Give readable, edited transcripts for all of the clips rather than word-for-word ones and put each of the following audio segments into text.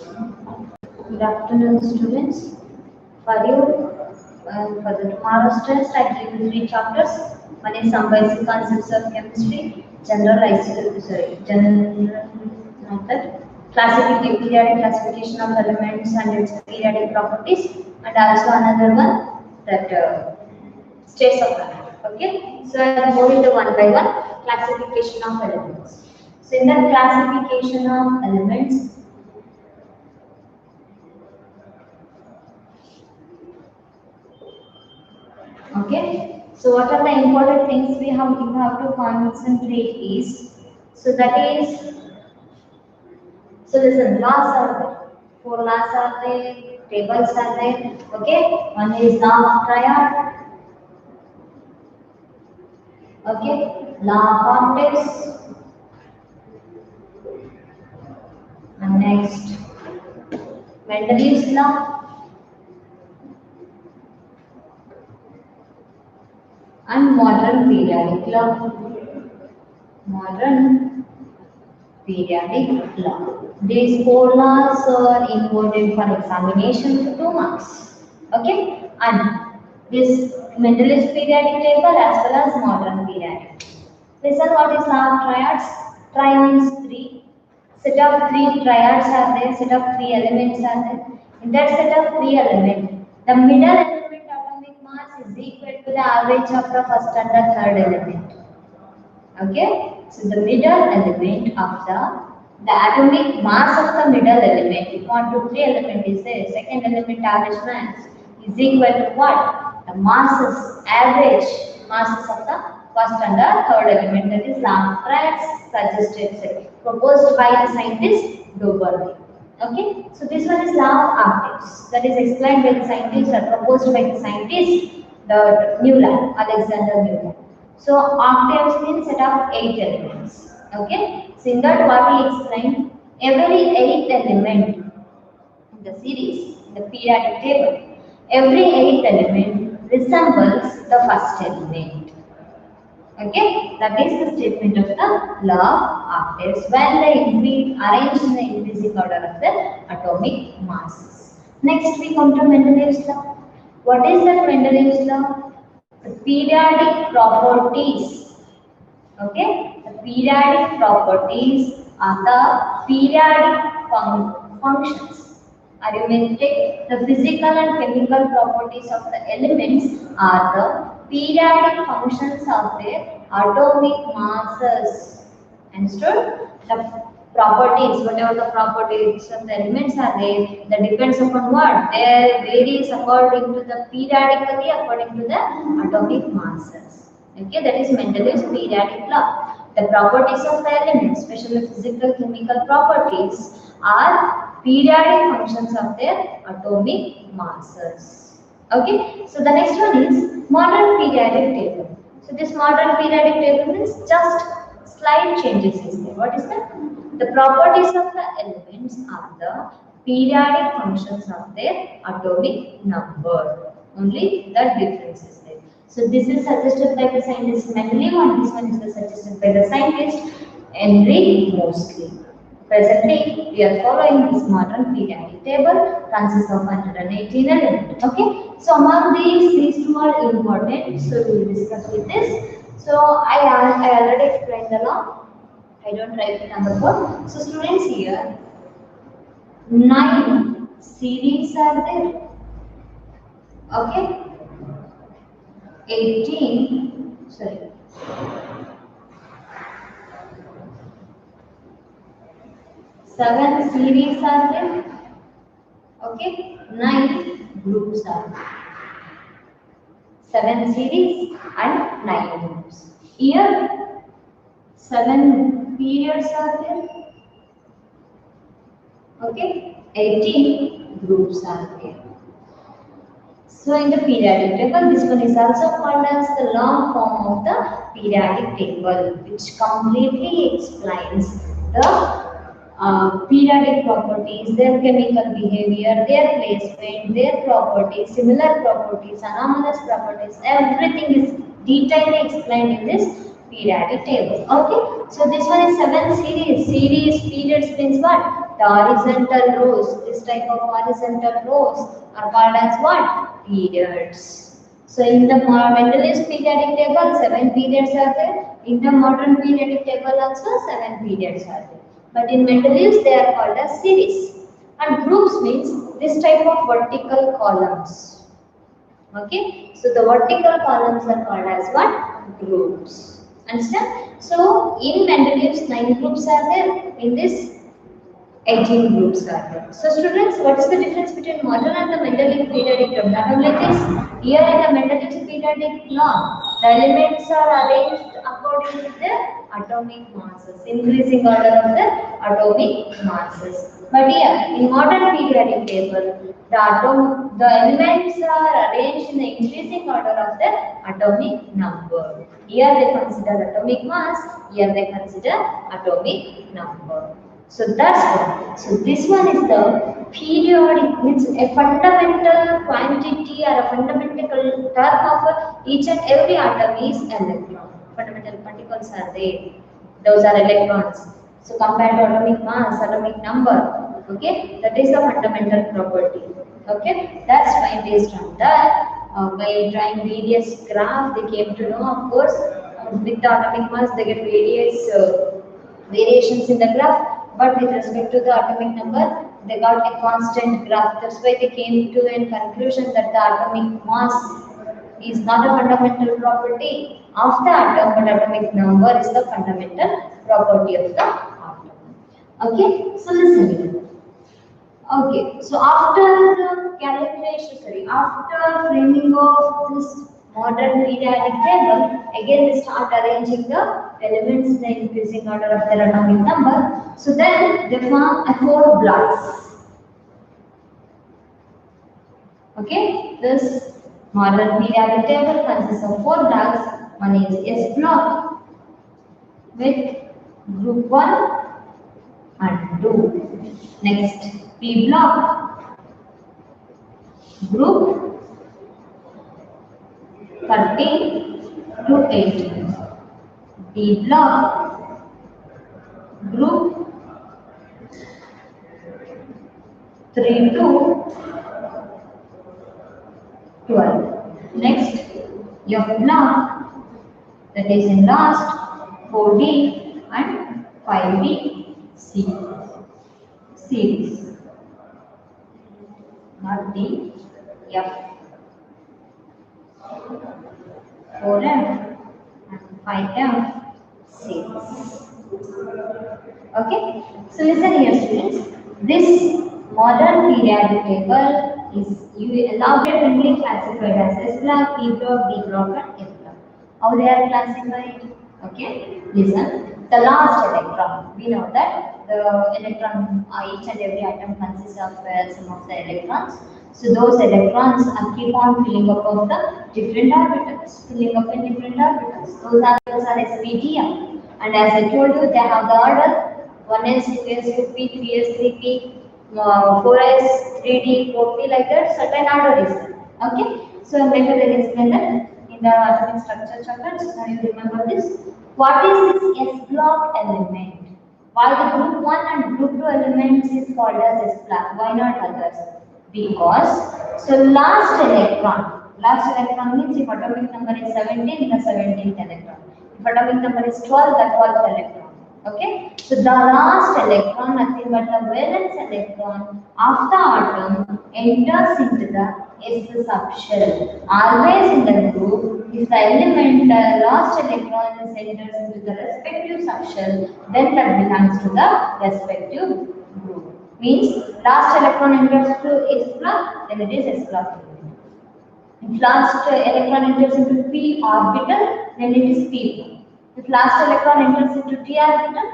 Good afternoon, students. For you, for the tomorrow's test, I give you three chapters. One is some basic concepts of chemistry, general method, periodic classification of elements and its periodic properties, and also another one that states of matter. Okay, so I will go into one by one classification of elements. So in the classification of elements. Okay, so what are the important things we have to concentrate is, so that is, so listen, laws are there, four laws are there, tables are there. Okay, one is law of triad. Okay, law of octaves, and next Mendeleev's law. And modern periodic law. Modern periodic law. These four laws are included for examination for 2 marks. Okay, and this Mendeleev's periodic table as well as modern periodic. Listen, what is law of triads? Tri means 3. Set of 3 triads are there. Set of 3 elements are there. In that set of 3 elements, the middle element atomic mass is equal to the average of the first and the third element. Okay, so the middle element of the atomic mass of the middle element, if 1, 2, 3 element is there, second element average mass is equal to what? The masses, average masses of the first and the third element, that is law of triads, suggested, proposed by the scientist Doberman. Okay, so this one is law of octaves, that is explained by the scientist or proposed by the scientist, the Newland, Alexander Newland. So octaves means set of 8 elements. Okay, so in that what he explained, every 8 element in the series, in the periodic table, every 8 element resembles the first element. Okay, that is the statement of the law of octaves when they arranged in the increasing order of the atomic masses. Next we come to Mendeleev's law. What is that Mendeleev's law? The periodic properties. Okay, the periodic properties are the periodic functions. Arithmetic, the physical and chemical properties of the elements are the periodic functions of their atomic masses. Understood? The properties, whatever the properties of the elements are there, that depends upon what? They varies according to the periodically according to the atomic masses. Okay, that is Mendeleev's periodic law. The properties of the elements, especially physical chemical properties, are periodic functions of their atomic masses. Okay, so the next one is modern periodic table. So this modern periodic table means just slight changes is there. What is that? The properties of the elements are the periodic functions of their atomic number. Only the difference is there. So this is suggested by the scientist Mendeleev, and this one is suggested by the scientist Henry Moseley. Presently, we are following this modern periodic table, consists of 118 elements. Okay, so among these two are important. So we will discuss with this. So I already explained the law. I don't write number 4. So students, here 9 series are there. Okay, 18. Sorry. 7 series are there. Okay, 9 groups are there. 7 series and 9 groups. Here 7 periods are there. Okay, 18 groups are there. So in the periodic table, this one is also called as the long form of the periodic table, which completely explains the periodic properties, their chemical behavior, their placement, their properties, similar properties, anomalous properties, everything is detailedly explained in this periodic table. Okay, so this one is 7 series. Series periods means what? The horizontal rows, this type of horizontal rows are called as what? Periods. So in the Mendeleev's periodic table, 7 periods are there. In the modern periodic table also 7 periods are there. But in Mendeleev's they are called as series. And groups means this type of vertical columns. Okay, so the vertical columns are called as what? Groups. Understand? So in Mendeleev's 9 groups are there. In this 18 groups are there. So students, what is the difference between modern and the Mendeleev periodic table? Not only this, here in the Mendeleev periodic law, the elements are arranged according to their atomic masses, increasing order of the atomic masses. But here, in modern periodic table, the elements are arranged in the increasing order of the atomic number. Here they consider atomic mass, here they consider atomic number. So that's one. So this one is the periodic, means a fundamental quantity or a fundamental term of each and every atom is electron. Fundamental particles are there. Those are electrons. So compared to atomic mass, atomic number, okay, that is a fundamental property. Okay, that's why based on that, by trying various graphs, they came to know, of course, with the atomic mass, they get various variations in the graph. But with respect to the atomic number, they got a constant graph. That's why they came to a conclusion that the atomic mass is not a fundamental property of the atom, but atomic number is the fundamental property of the atom. Okay, so listen here. Okay, so after the calculation, after framing of this modern periodic table, again they start arranging the elements in the increasing order of their atomic number. So then they form a 4 blocks. Okay, this modern periodic table consists of 4 blocks. One is S block with group 1 and 2. Next, P block, group 13 to 18. D block, group 3 to 12. Next, F block, that is in last, 4D and 5D series. Not D, F, 4F and 5F series. Okay, so listen here students, this modern periodic table is elaborately classified as S block, P block, D block and F block. How they are classified? Okay, listen, the last electron, we know that the electron, each and every atom consists of some of the electrons. So those electrons keep on filling up of the different orbitals, filling up in different orbitals. Those orbitals are sp-dm, and as I told you, they have the order 1s, 2s, 2p, 3s, 3p, 4s, 3d, 4p, like that. Certain order is there. Okay. So later they will explain that in the atomic structure chapter. So you remember this. What is this S block element? Why the group 1 and group 2 elements is called as S block? Why not others? Because, so last electron means if atomic number is 17, the 17th electron. If atomic number is 12, the 12th electron. Okay, so the last electron, nothing but the valence electron of the atom enters into the S subshell. Always in the group, if the element, the last electron enters into the respective subshell, then that belongs to the respective group. Means last electron enters to S block, then it is S block. If last electron enters into P orbital, then it is P block. If last electron enters into D orbital,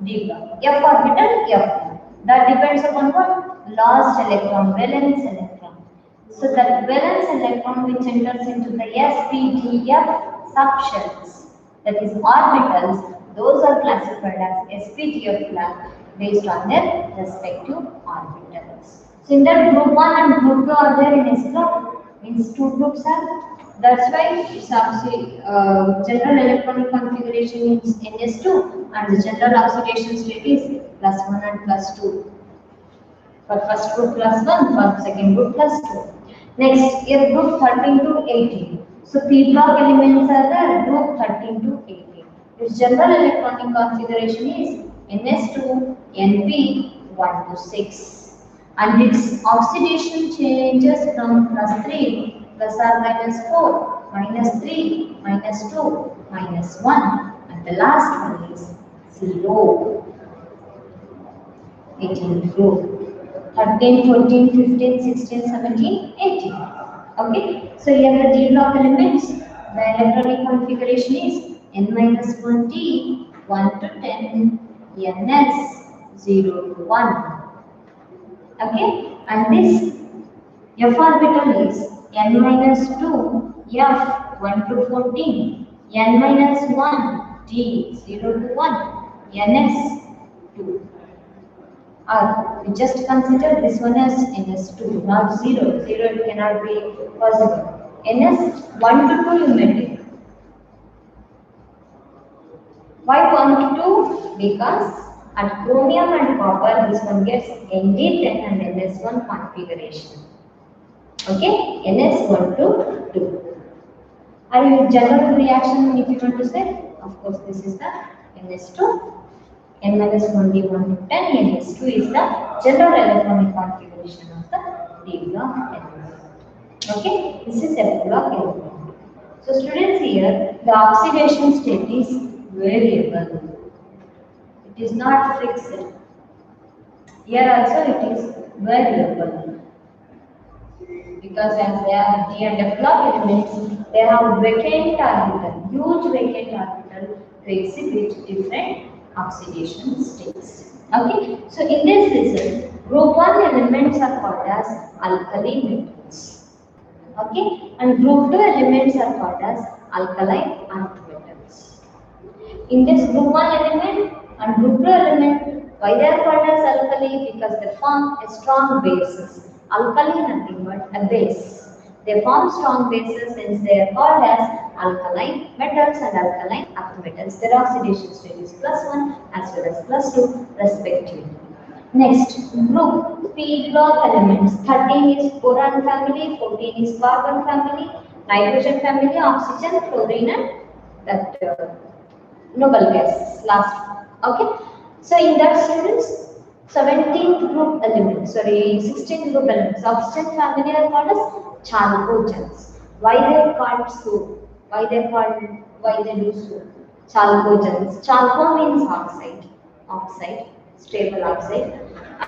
D block. F orbital, F block. That depends upon what? Last electron, valence electron. So that valence electron which enters into the S, P, D, F subshells, that is orbitals, those are classified as SPGF block based on their respective orbitals. So in that group 1 and group 2 are there in S block, means 2 groups are. That's why it's actually general electronic configuration is NS2 and the general oxidation state is +1 and +2. For first group plus 1, for second group plus 2. Next, your group 13 to 18. So p block elements are the group 13 to 18. Its general electronic configuration is Ns2, Np, 1 to 6. And its oxidation changes from plus 3 plus or minus 4, minus 3, minus 2, minus 1. And the last one is slow. 18 group. 13, 14, 15, 16, 17, 18. Okay. So here the D block elements, the electronic configuration is N minus 1T, 1 to 10, Ns, 0 to 1. Okay. And this F orbital is N minus 2, F, 1 to 14, N minus 1, T, 0 to 1, Ns, 2. Or we just consider this one as Ns2, not 0. 0 it cannot be possible. Ns 1 to 2 you may take. Why 1 to 2? Because at chromium and copper this one gets Nd10 and Ns1 configuration. Okay, Ns1 to 2. Are you general reaction if you want to say? Of course, this is the Ns2. N minus 1D 1 to 10, Ns2 is the general electronic configuration of the D block element. Okay, this is F block element. So students, here the oxidation state is variable. It is not fixed. Here also it is variable. Because as they are D and F block elements, they have vacant orbital, huge vacant orbital to exhibit different oxidation states. Okay, so in this result, group 1 elements are called as alkali metals. Okay, and group 2 elements are called as alkaline earth metals. In this group 1 element and group 2 element, why they are called as alkali? Because they form a strong basis. Alkali nothing but a base. They form strong bases since they are called as alkaline metals and alkaline earth metals. Their oxidation state is +1 as well as +2 respectively. Next, group P block elements. 13 is boron family, 14 is carbon family, nitrogen family, oxygen, fluorine, and that noble gases. Last one. Okay. So in that students, 17th group elements, 16th group elements, oxygen family are called as chalcogens. Why they are called so? Why they do so? Chalcogens. Chalco means oxide, stable oxide,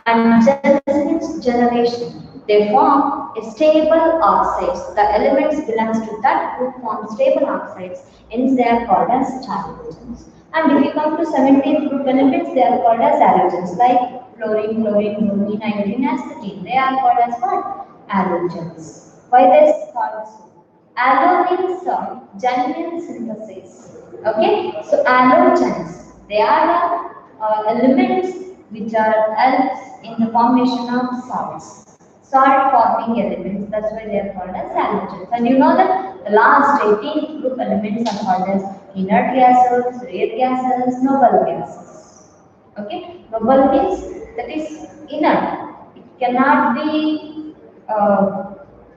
and gens means generation. They form a stable oxides. The elements belongs to that group form stable oxides, hence they are called as chalcogens. And if you come to 17th group elements, they are called as halogens, like fluorine, bromine, iodine, acetylene. They are called as what? Halogens. Why they are called so? Allo means genuine synthesis. Okay, so halogens, they are the elements which are helps in the formation of salts. Salt forming elements, that's why they are called as halogens. And you know that the last 18th group elements are called as inert gases, rare gases, noble gases. Okay, noble means that is inert. It cannot be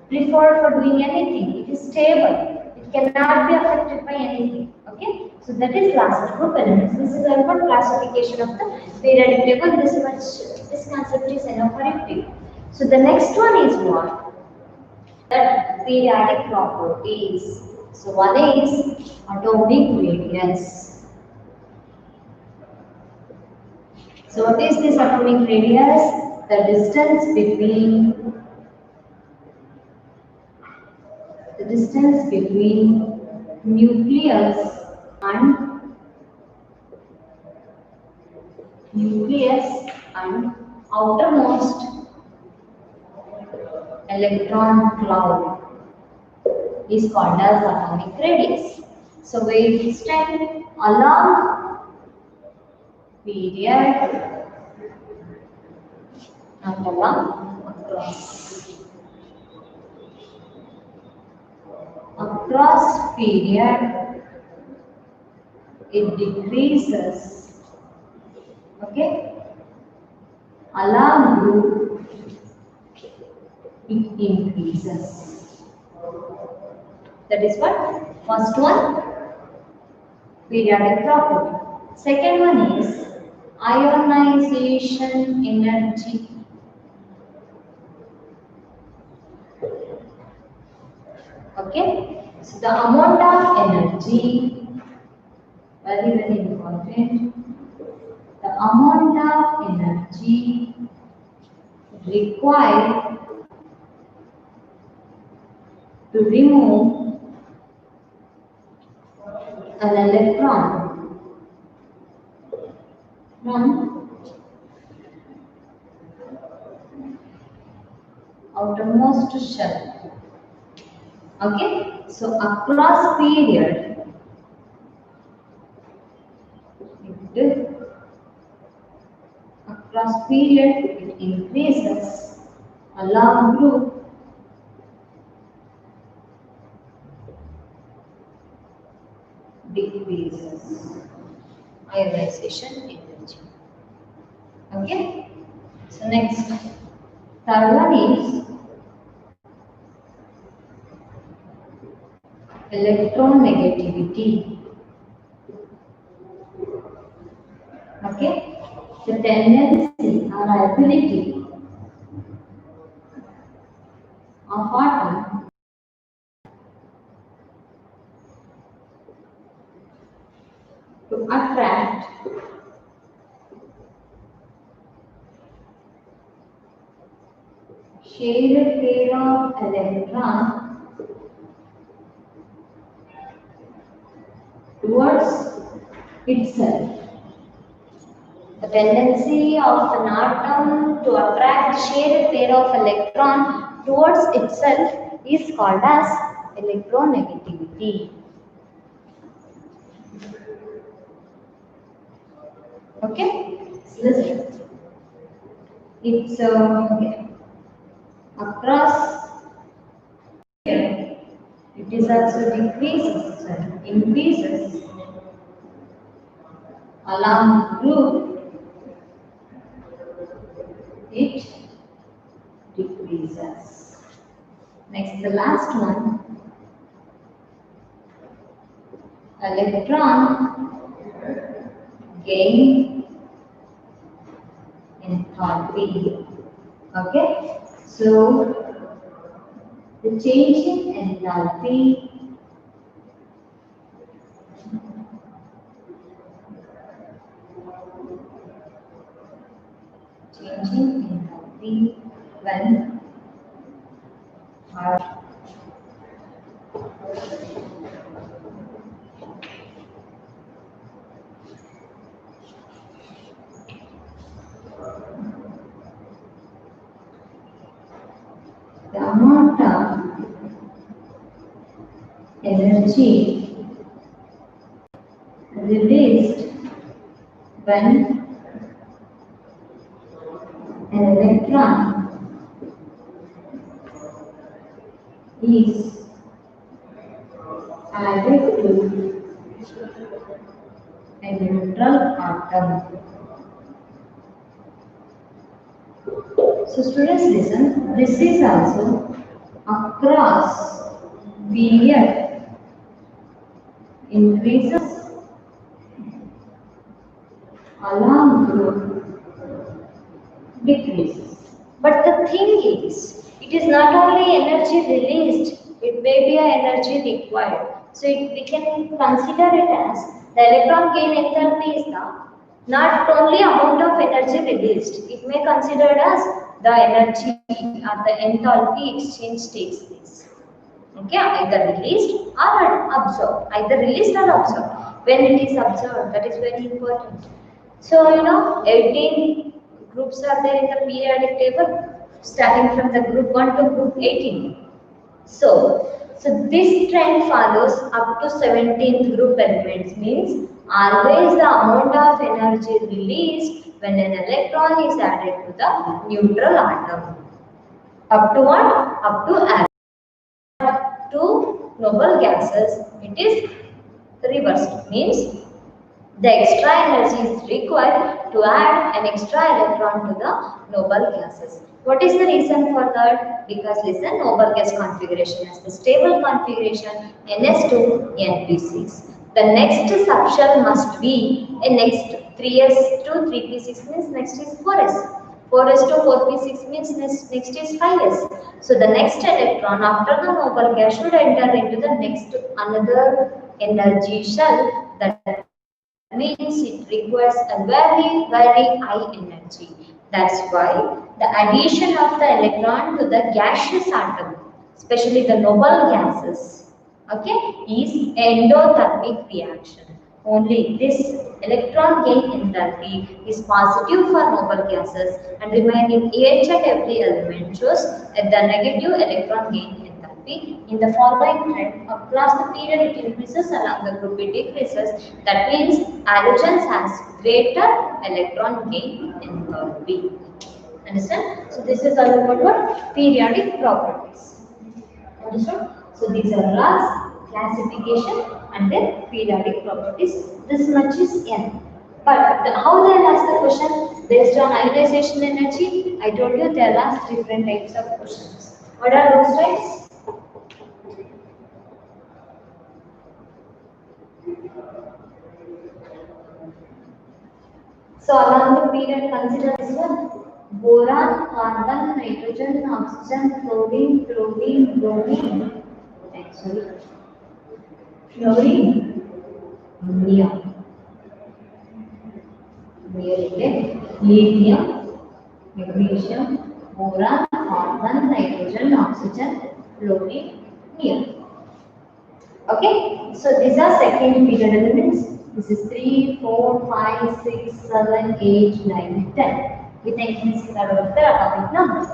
preferred for doing anything. It is stable. It cannot be affected by anything. Okay, so that is last group elements. This is our classification of the periodic table. This concept is enough for it. So the next one is what? That periodic properties. So one is atomic radius. So what is this atomic radius? The distance between nucleus and outermost electron cloud is called as atomic radius. So wave strength along period and across period it decreases. Okay, along group it increases. That is what? First one, periodic property. Second one is ionization energy. Okay, so the amount of energy, very important, the amount of energy required to remove an electron from outermost shell. Okay, so across period, it increases, along group decreases ionization energy. Okay, so next, third one is electronegativity. Okay, the tendency or ability of atom to attract shared pair of electron towards itself. The tendency of an atom to attract shared pair of electron towards itself is called as electronegativity. Okay, so listen. It's across here. It is also increases along group. It decreases. Next, the last one, electron gain enthalpy. Okay, so the change in enthalpy when our the amount of energy released when an electron is added to a neutral atom. So students listen, this is also across period increases along group decreases. But the thing is, it is not only energy released, it may be an energy required. So we can consider it as the electron gain enthalpy is not only amount of energy released, it may considered as the energy or the enthalpy exchange takes place. Okay, either released or absorbed, either released or absorbed. When it is absorbed, that is very important. So 18 groups are there in the periodic table, starting from the group 1 to group 18. So this trend follows up to 17th group elements, means always the amount of energy released when an electron is added to the neutral atom. Up to what? Up to atom. To noble gases, it is reversed, means The extra energy is required to add an extra electron to the noble gases. What is the reason for that? Because listen, noble gas configuration is the stable configuration NS2 NP6. The next subshell must be a next 3s to 3p6 means next is 4s. 4s to 4p6 means next is 5s. So the next electron after the noble gas should enter into the next another energy shell, that means it requires a very high energy. That's why the addition of the electron to the gaseous atom, especially the noble gases, okay, is endothermic reaction. Only this electron gain enthalpy is positive for noble gases, and remaining each and every element shows the negative electron gain enthalpy. In the following trend, across the period it increases, along the group it decreases. That means halogens has greater electron gain enthalpy. Understand? So this is all about what? Periodic properties. Understood? So these are laws, classification, and then periodic properties. This much is N. But how they will ask the question based on ionization energy? I told you they will ask different types of questions. What are those types? So along the period, consider this one: boron, carbon, nitrogen, oxygen, chlorine, bromine, actually fluorine, neon, lithium, magnesium, boron, carbon, nitrogen, oxygen, fluorine, neon. Okay, so these are second period elements. This is 3, 4, 5, 6, 7, 8, 9, 10 with the increasing order of the atomic numbers.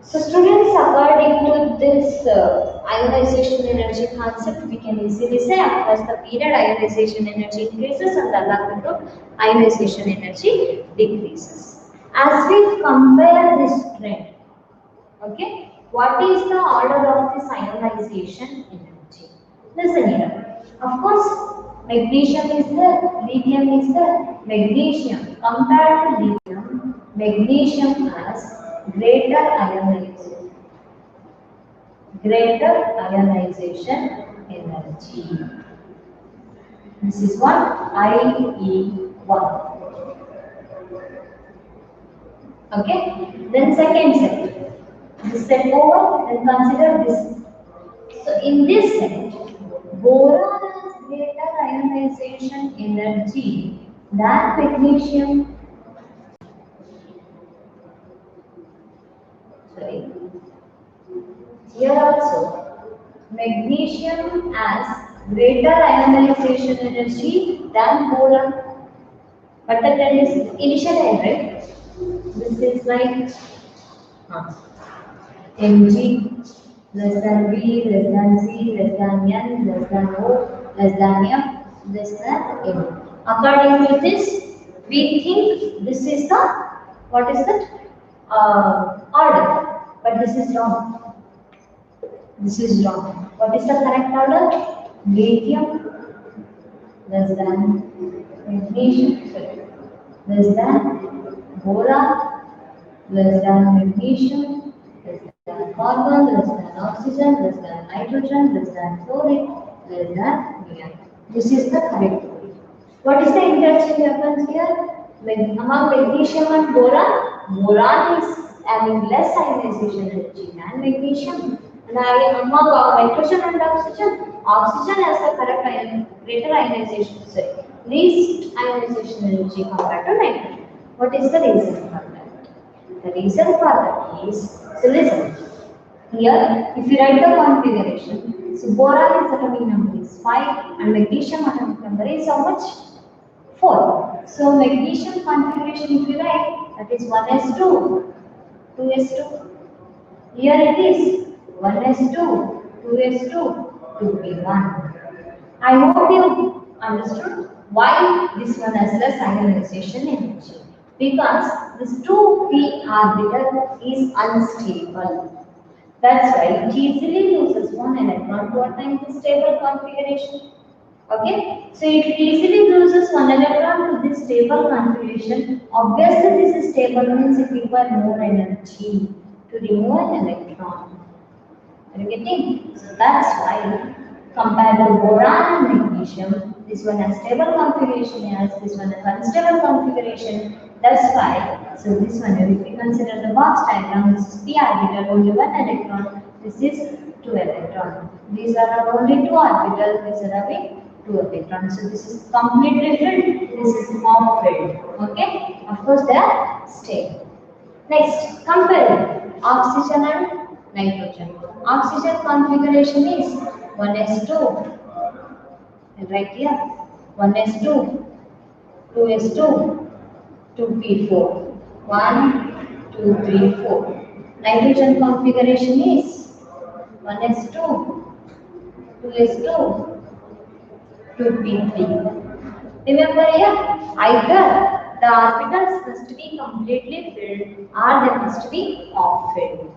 So students, according to this ionization energy concept, we can easily say across the period ionization energy increases and along the group ionization energy decreases. As we compare this trend, okay, what is the order of this ionization energy? Listen here. Of course, magnesium is there, lithium is there. Magnesium compared to lithium, magnesium has greater ionization, energy. This is what IE1. Okay. Then second set. This set over, then consider this. So in this set, boron has greater ionization energy than magnesium. Sorry. Here also, magnesium has greater ionization energy than boron. But the trend is initial end, right? This is like Mg less than B, less than C, less than N, less than O, less than M, less than M. According to this, we think this is the, what is that? Order. But this is wrong. This is wrong. What is the correct order? Lithium less than magnesium, less than boron, less than magnesium, less than carbon, less than oxygen, less than nitrogen, less than fluorine, less than neon. This is the correct way. What is the interaction happens here? Among magnesium and boron, boron is having less ionization energy than magnesium. And among nitrogen and oxygen, oxygen has the greater ionization, least ionization energy compared to nitrogen. What is the reason for that? The reason for that is, so listen, here if you write the configuration, so boron is atomic number is 5 and magnesium atomic number is how much? 4. So magnesium configuration if you write, that is 1s2, 2s2. Here it is 1s2, 2s2, 2p1. I hope you understood why this one has less ionization energy. Because this 2p orbital is unstable. That's why it easily loses one electron to attain the stable configuration. Okay, so it easily loses one electron to this stable configuration. Obviously, this is stable means it requires more energy to remove an electron. Are you getting? So that's why compared to boron and magnesium, this one has stable configuration as this one has unstable configuration. That's why. So this one, if we consider the box diagram, this is p orbital, only one electron. This is two electron. These are only two orbitals. These are having two electrons. So this is completely filled. This is half filled. Okay. Of course, they are stable. Next, compare oxygen and nitrogen. Oxygen configuration is 1s2, right here, 1s2, 2s2, 2p4, 1, 2, 3, 4. Nitrogen configuration is 1s2, 2s2, 2p3. Remember here, either the orbitals must be completely filled or they must be half filled.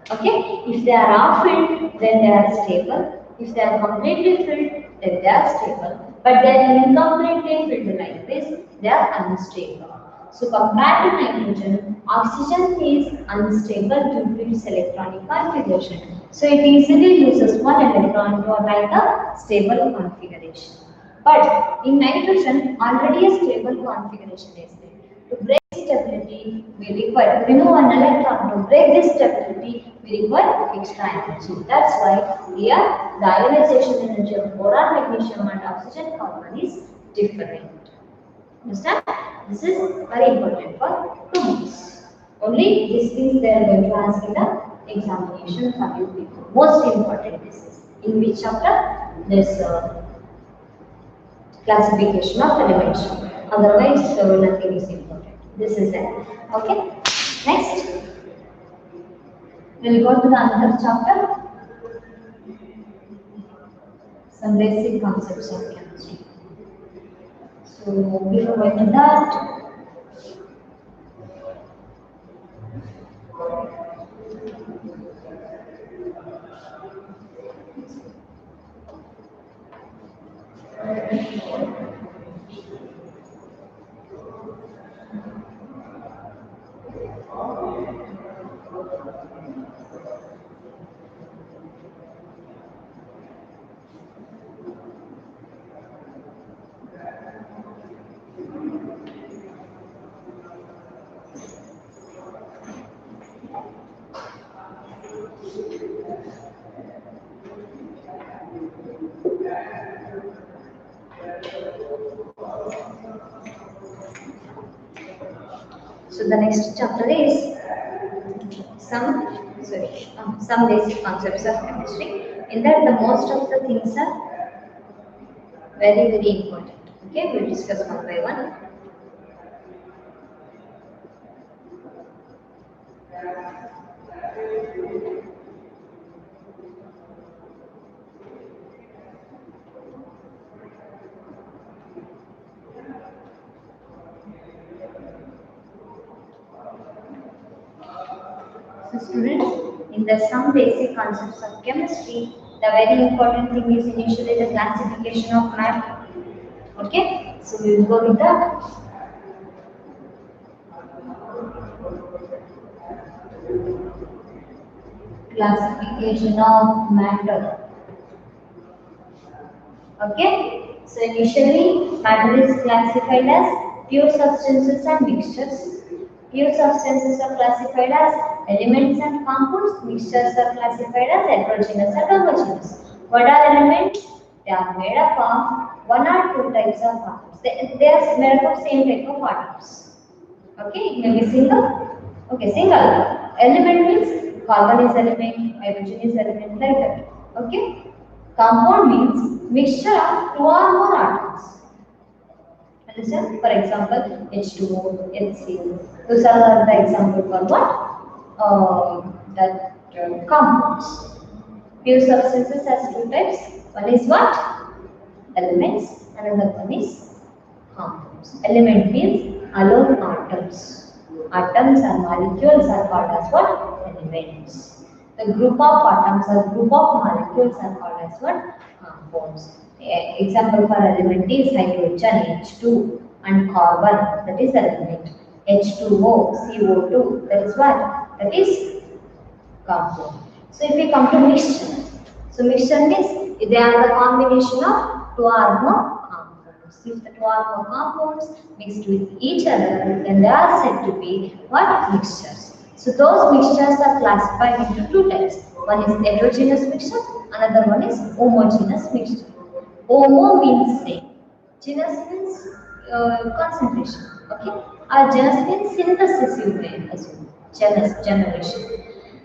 Okay, if they are half filled, then they are stable. If they are completely filled, then they are stable. But they are incompletely filled like this, they are unstable. So compared to nitrogen, oxygen is unstable due to its electronic configuration. So it easily loses one electron to arrive the stable configuration. But in nitrogen, already a stable configuration is there. To break stability, we require to remove an electron. To break this stability, we require extra energy. That's why here the ionization energy of boron, magnesium, and oxygen carbon is different. Understand? This is very important for 2 months. Only these things they are going to ask in the examination for you people. Most important this is. In which chapter? This classification of elements. Otherwise, nothing is important. This is it. Okay. Next, we'll go to the another chapter. Some basic concepts of chemistry. So before going to that, so the next chapter is some basic concepts of chemistry. In that, the most of the things are very important. Okay, we'll discuss one by one. So students, in the some basic concepts of chemistry, the very important thing is initially the classification of matter. Okay, so we will go with the classification of matter. Okay, so initially matter is classified as pure substances and mixtures. Pure substances are classified as elements and compounds. Mixtures are classified as heterogeneous and homogeneous. What are elements? They are made up of one or two types of atoms. They are made up of same type of atoms. Okay, it may be single. Okay, single. Element means carbon is element, hydrogen is element, like that. Okay. Compound means mixture of two or more atoms. Understand? For example, H2O, HCl. Those are the example for what? Compounds. Pure substances has two types. One is what? Elements. Another one is compounds. Element means alone atoms. Atoms and molecules are called as what? Elements. The group of atoms or group of molecules are called as what? Compounds. Example for element is hydrogen H2 and carbon, that is element. H2O, CO2, that is what? That is compound. So if we come to mixture, so mixture means they are the combination of two or more compounds. If the two or more compounds mixed with each other, then they are said to be what? Mixtures. So those mixtures are classified into two types. One is heterogeneous mixture, another one is homogeneous mixture. Homo means same, genus means concentration. Okay, our genus means synthesis. You may assume genus, generation.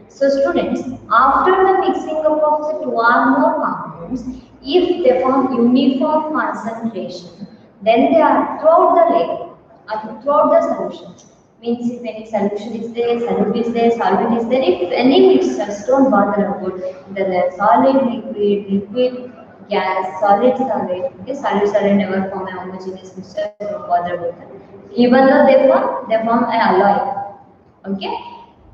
So students, after the mixing up of the two or more compounds, if they form uniform concentration, then they are throughout the layer and throughout the solution. Means if any solution is there, solute is there, solvent is there, if any mixtures, don't bother about whether they are solid, liquid, liquid, gas, solid, solid. Okay, solid, solid never form a homogeneous mixture, don't bother about that. Even though they form an alloy. Okay.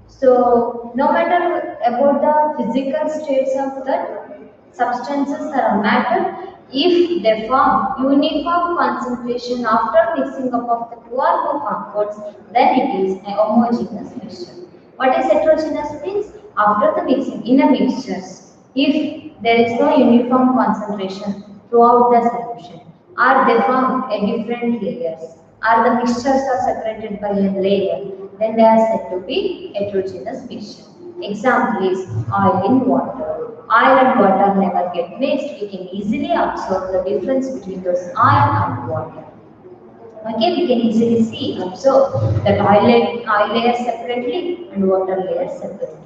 So, no matter about the physical states of that substances or matter, if they form uniform concentration after mixing up of the two or more compounds, then it is a homogeneous mixture. What is heterogeneous means? After the mixing, in a mixtures, if there is no uniform concentration throughout the solution, or they form a different layers, or the mixtures are separated by a layer, then they are said to be heterogeneous mixture. Example is oil in water. Oil and water never get mixed. We can easily observe the difference between those oil and water. Okay, we can easily see, observe that oil layer separately and water layer separately.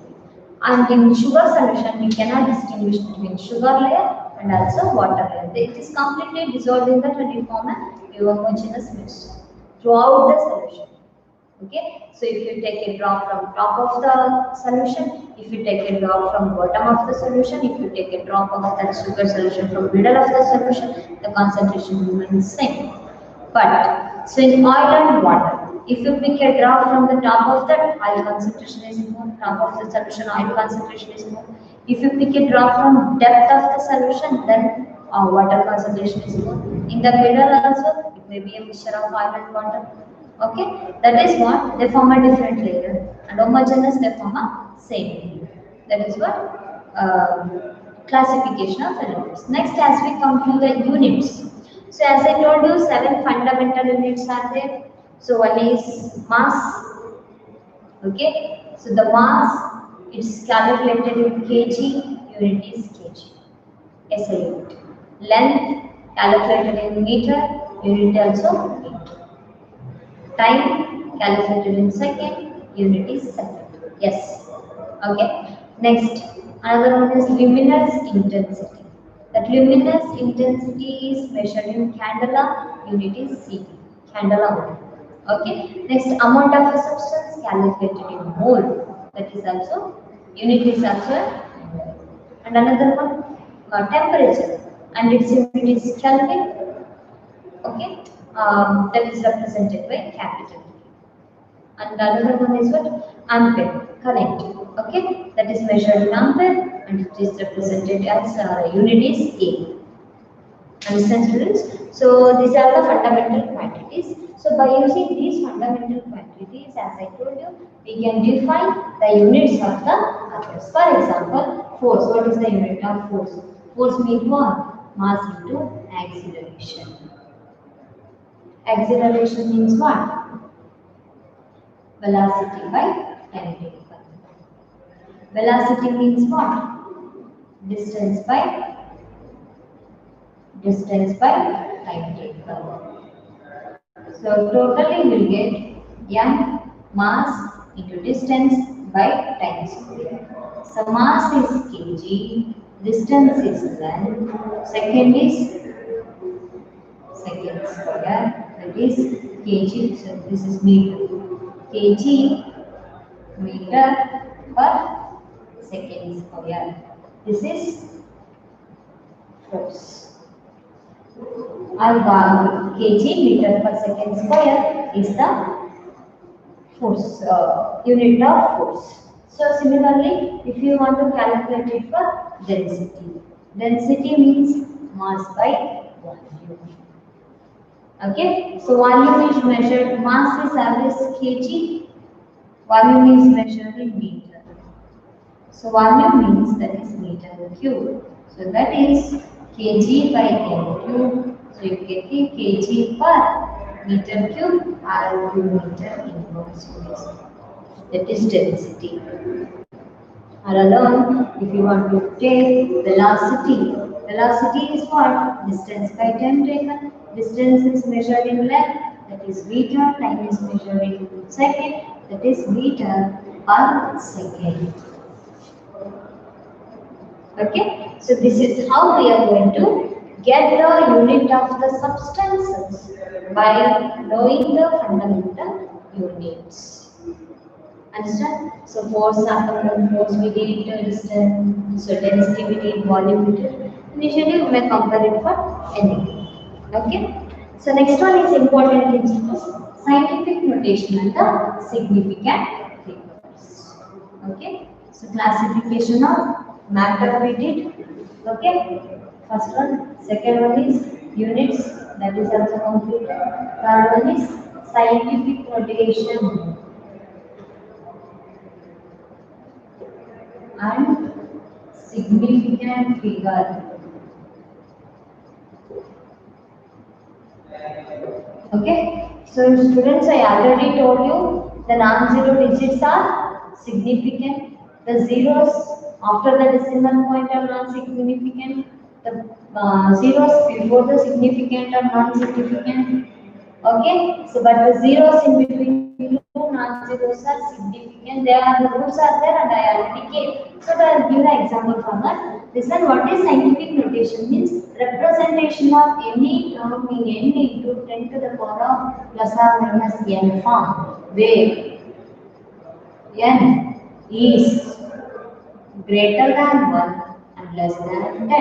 And in sugar solution, we cannot distinguish between sugar layer and also water layer. It is completely dissolved in that and you form a homogeneous mixture throughout the solution. Okay, so if you take a drop from top of the solution, if you take a drop from bottom of the solution, if you take a drop of that sugar solution from middle of the solution, the concentration remains same. But so in oil and water, if you pick a drop from the top of that, oil concentration is more, top of the solution, oil concentration is more. If you pick a drop from depth of the solution, then water concentration is more. In the middle also, it may be a mixture of oil and water. Okay, that is what they form a different layer, and homogeneous they form a same layer. That is what classification of elements. Next, as we come to the units. So as I told you, 7 fundamental units are there. So one is mass. Okay, so the mass is calculated in kg. Unit is kg. SI unit. Length calculated in meter. Unit also meter. Time calculated in second, unit is second. Yes. Okay. Next, another one is luminous intensity. That luminous intensity is measured in candela, unit is CT. Candela. Okay. Next, amount of a substance calculated in mole. That is also, unit is also, and another one, temperature, and its unit is Kelvin. Okay, that is represented by capital. And another one is what? Ampere, current. Okay, that is measured in ampere and it is represented as unit is A. Understand students? So these are the fundamental quantities. So by using these fundamental quantities, as I told you, we can define the units of the others. For example, force. What is the unit of force? Force means what? Mass into acceleration. Acceleration means what? Velocity by time taken. Velocity means what? Distance by time taken. So totally we will get m mass into distance by time square. So mass is kg, distance is length, second is second square, that is kg, so this is meter. Kg meter per second square. This is force. And kg meter per second square is the force, unit of force. So similarly, if you want to calculate it for density, density means mass by volume. Okay, so volume is measured, mass is always kg, volume is measured in meter. So volume means that is meter cube. So that is kg by m cube. So you get the kg per meter cube or meter inverse units. That is density. Or alone, if you want to take velocity, velocity is what? Distance by time taken. Distance is measured in length, that is meter. Time is measured in second, that is meter per second. Okay, so this is how we are going to get the unit of the substances by knowing the fundamental units. Understand? So force atom, force we did distance, so density we did, volume we did. Initially we may compare it for anything. Okay? So next one is important principles, scientific notation and the significant figures. Okay? So classification of matter we did. Okay? First one, second one is units, that is also completed. Third one is scientific notation and significant figure. Okay, so students, I already told you the non-zero digits are significant. The zeros after the decimal point are non-significant. The zeros before the significant are non-significant. Okay, so but the zeros in between two non-zeros are significant. There are the roots are there, and I already gave. So I will give the example from that. Listen, what is scientific notation? Means representation of any term in n into 10 to the power of plus or minus n form, where n is greater than 1 and less than 10.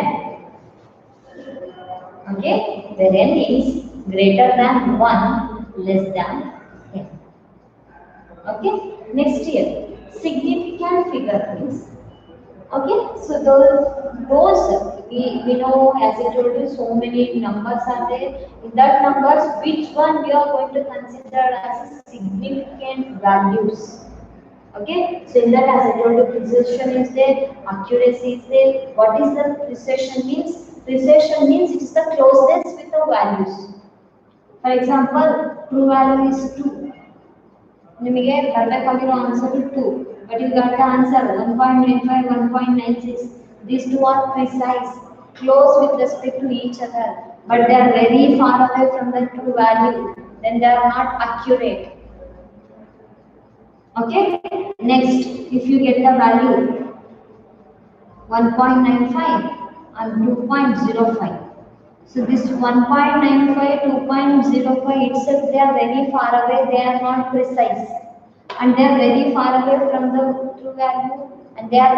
Okay, where n is greater than 1, less than 10. Okay, next year, significant figure means. Okay, so those we know, as I told you, so many numbers are there. In that numbers, which one we are going to consider as significant values? Okay, so in that, as I told you, precision is there, accuracy is there. What is the precision means? Precision means it is the closeness with the values. For example, true value is 2. ನಿಮಗೆ ಬರಬೇಕಾಗಿರೋ answer 2, but you got the answer 1.95, 1.96. These two are precise, close with respect to each other, but they are very far away from the true value. Then they are not accurate. Okay. Next, if you get the value 1.95 and 2.05. So this 1.95, 2.05 itself, they are very far away, they are not precise. And they are very far away from the true value, and they are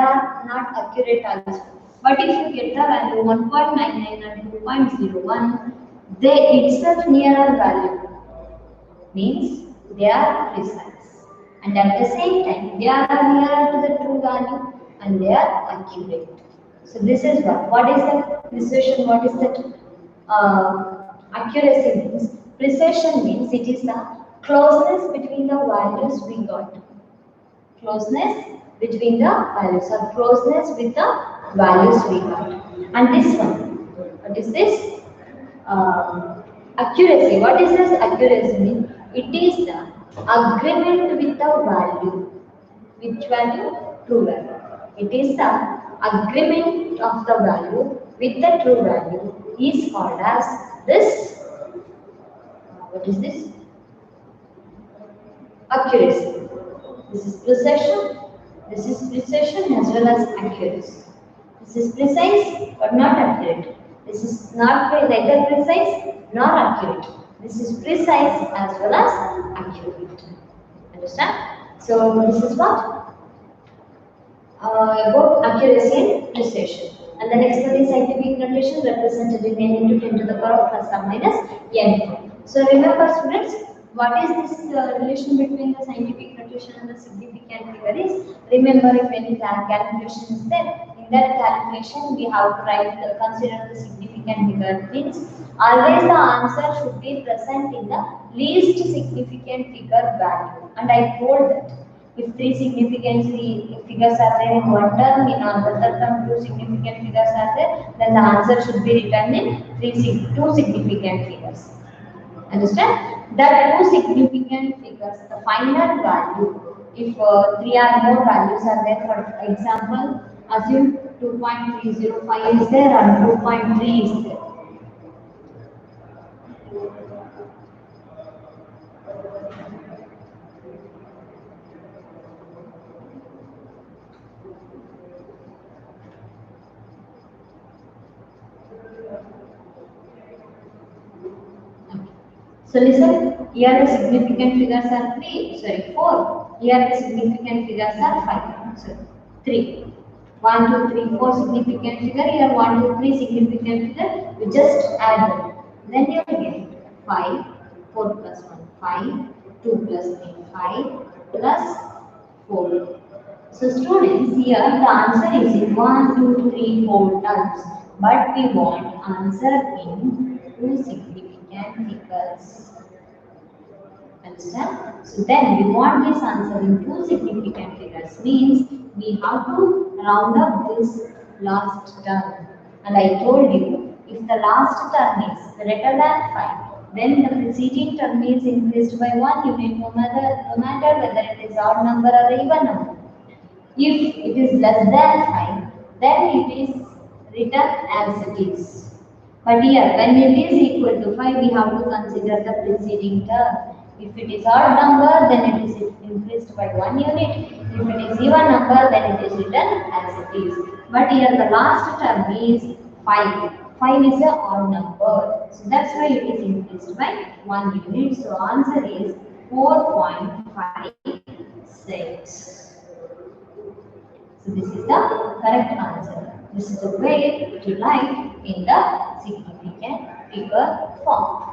not accurate also. But if you get the value 1.99 and 2.01, they itself nearer value. Means they are precise. And at the same time, they are nearer to the true value and they are accurate. So this is what is the precision, what is the accuracy means. Precision means it is the closeness between the values we got. Closeness between the values, or closeness with the values we got. And this one, what is this? Accuracy. What is this accuracy mean? It is the agreement with the value. Which value? True value. It is the agreement of the value with the true value is called as this. What is this? Accuracy. This is precision. This is precision as well as accuracy. This is precise but not accurate. This is not neither precise nor accurate. This is precise as well as accurate. Understand? So this is what? About accuracy and precision. And the next one is scientific notation represented in n into 10 to the power of plus or minus n. So remember students, what is this relation between the scientific notation and the significant figure is? Remember, if any calculation is there, in that calculation we have to write consider the significant significant figure means always the answer should be present in the least significant figure value. And I told that if three significant figures are there in one term, in another term two significant figures are there, then the answer should be written in two significant figures. Understand? That two significant figures, the final value, if three or more values are there, for example, assume 2.305 is there and 2.3 is there. So listen, here the significant figures are 4. Here the significant figures are 5. So 3. 1, 2, 3, 4 significant figure. Here 1, 2, 3 significant figure. You just add them. Then you will get 5, 4 plus 1, 5, 2 plus 3, 5 plus 4. So students, here the answer is in 1, 2, 3, 4 terms. But we want answer in two significant figures. Understand? So then we want this answer in two significant figures means we have to round up this last term. And I told you, if the last term is greater than 5, then the preceding term is increased by 1 unit no matter whether it is odd number or even number. If it is less than 5, then it is written as it is. But here, when it is equal to 5, we have to consider the preceding term. If it is odd number, then it is increased by 1 unit. If it is even number, then it is written as it is. But here the last term is 5. 5 is an odd number. So that's why it is increased by 1 unit. So answer is 4.56. So this is the correct answer. This is the way to write in the significant figure form.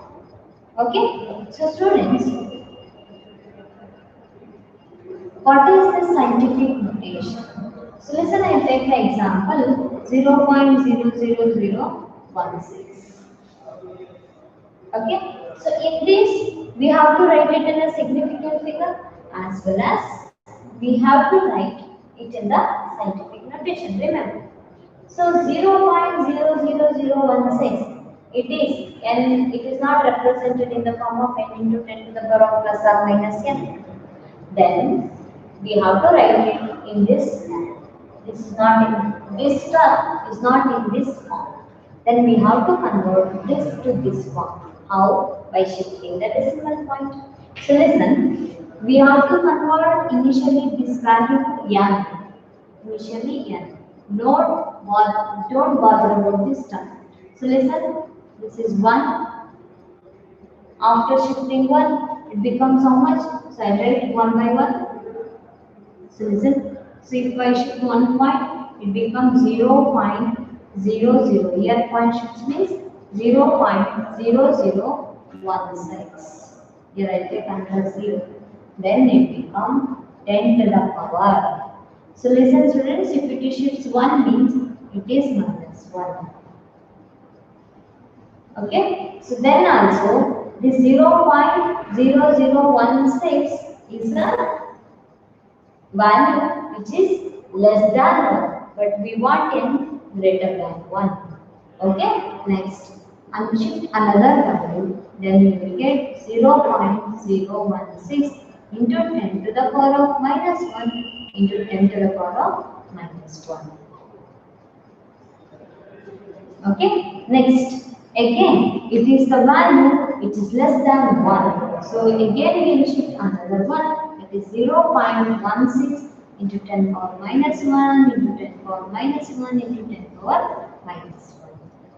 Okay, so students, what is the scientific notation? So listen, I take the example 0.00016. Okay, so in this we have to write it in a significant figure as well as we have to write it in the scientific notation. Remember, so 0.00016. It is not represented in the form of n into 10 to the power of plus or minus n. Then we have to write it in this form. This is not in this term is not in this form. Then we have to convert this to this form. How? By shifting the decimal point. So listen, we have to convert initially this value to n. Initially n. Don't bother about this term. So listen. This is 1. After shifting 1, it becomes how much? So I write 1 by 1. So listen. So if I shift 1 point, it becomes 0.00. Here point shifts means 0.0016. Here I take another 0. Then it becomes 10 to the power. So listen students, if it shifts 1 means it is minus 1. Okay, so then also this 0.0016 is a value which is less than 1, but we want n greater than 1. Okay, next unshift another value, then we will get 0.016 into 10 to the power of minus 1 into 10 to the power of minus 1. Okay, next. Again, it is the value which is less than 1. So again we will shift another one. It is 0.16 into 10 power minus 1 into 10 power minus 1 into 10 power minus 1.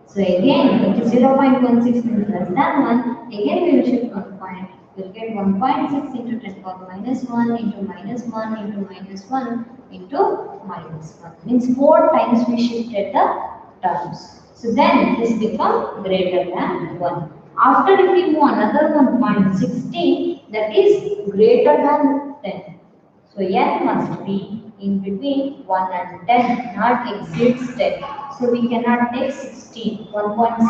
So again it is 0.16 is less than 1. Again we will shift 1 point. We will get 1.6 into 10 power minus 1 into minus 1 into minus 1 into minus 1. Means 4 times we shifted the terms. So then this becomes greater than 1. After if we move another 1.16, that is greater than 10. So n must be in between 1 and 10, not exceeds 10. So we cannot take 16. 1.6 is